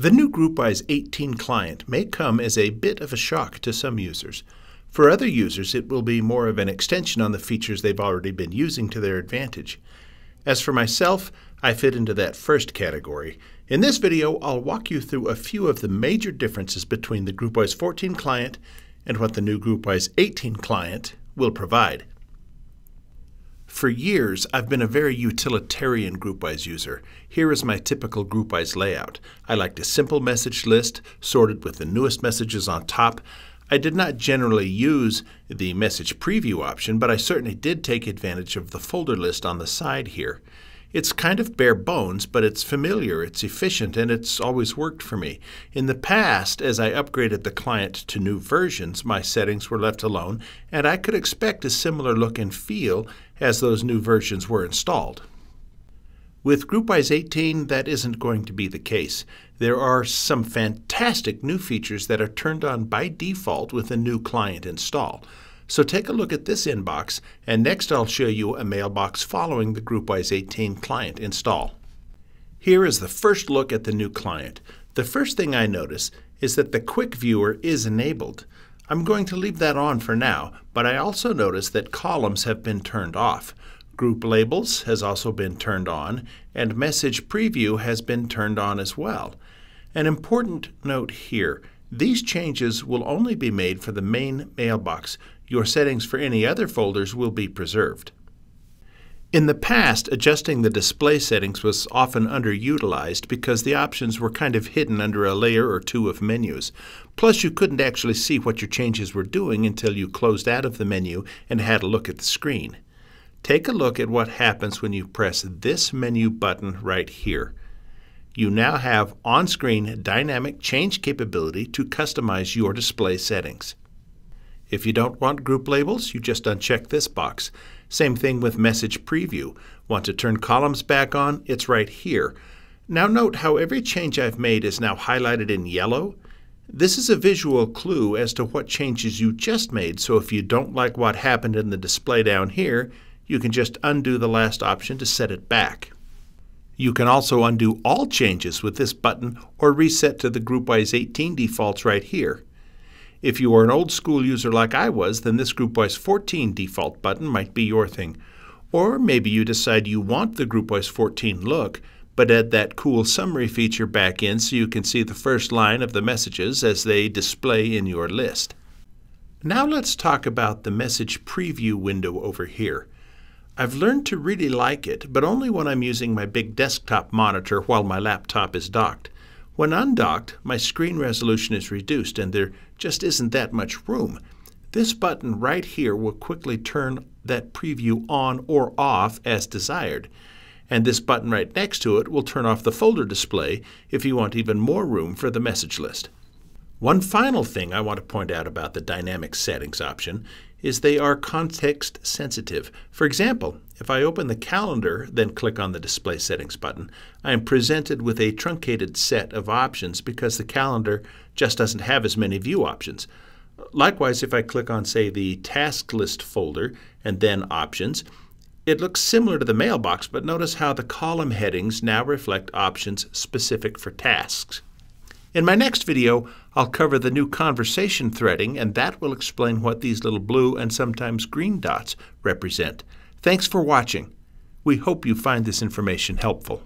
The new GroupWise 18 client may come as a bit of a shock to some users. For other users, it will be more of an extension on the features they've already been using to their advantage. As for myself, I fit into that first category. In this video, I'll walk you through a few of the major differences between the GroupWise 14 client and what the new GroupWise 18 client will provide. For years, I've been a very utilitarian GroupWise user. Here is my typical GroupWise layout. I liked a simple message list, sorted with the newest messages on top. I did not generally use the message preview option, but I certainly did take advantage of the folder list on the side here. It's kind of bare bones, but it's familiar, it's efficient, and it's always worked for me. In the past, as I upgraded the client to new versions, my settings were left alone, and I could expect a similar look and feel as those new versions were installed. With GroupWise 18, that isn't going to be the case. There are some fantastic new features that are turned on by default with a new client install. So take a look at this inbox, and next I'll show you a mailbox following the GroupWise 18 client install. Here is the first look at the new client. The first thing I notice is that the Quick Viewer is enabled. I'm going to leave that on for now, but I also notice that columns have been turned off. Group Labels has also been turned on, and Message Preview has been turned on as well. An important note here, these changes will only be made for the main mailbox. Your settings for any other folders will be preserved. In the past, adjusting the display settings was often underutilized because the options were kind of hidden under a layer or two of menus. Plus, you couldn't actually see what your changes were doing until you closed out of the menu and had a look at the screen. Take a look at what happens when you press this menu button right here. You now have on-screen dynamic change capability to customize your display settings. If you don't want group labels, you just uncheck this box. Same thing with Message Preview. Want to turn columns back on? It's right here. Now note how every change I've made is now highlighted in yellow. This is a visual clue as to what changes you just made, so if you don't like what happened in the display down here, you can just undo the last option to set it back. You can also undo all changes with this button or reset to the GroupWise 18 defaults right here. If you are an old school user like I was, then this GroupWise 14 default button might be your thing. Or maybe you decide you want the GroupWise 14 look, but add that cool summary feature back in so you can see the first line of the messages as they display in your list. Now let's talk about the Message Preview window over here. I've learned to really like it, but only when I'm using my big desktop monitor while my laptop is docked. When undocked, my screen resolution is reduced and there just isn't that much room. This button right here will quickly turn that preview on or off as desired. And this button right next to it will turn off the folder display if you want even more room for the message list. One final thing I want to point out about the dynamic settings option is they are context sensitive. For example, if I open the calendar, then click on the display settings button, I am presented with a truncated set of options because the calendar just doesn't have as many view options. Likewise, if I click on, say, the task list folder and then options, it looks similar to the mailbox, but notice how the column headings now reflect options specific for tasks. In my next video, I'll cover the new conversation threading, and that will explain what these little blue and sometimes green dots represent. Thanks for watching. We hope you find this information helpful.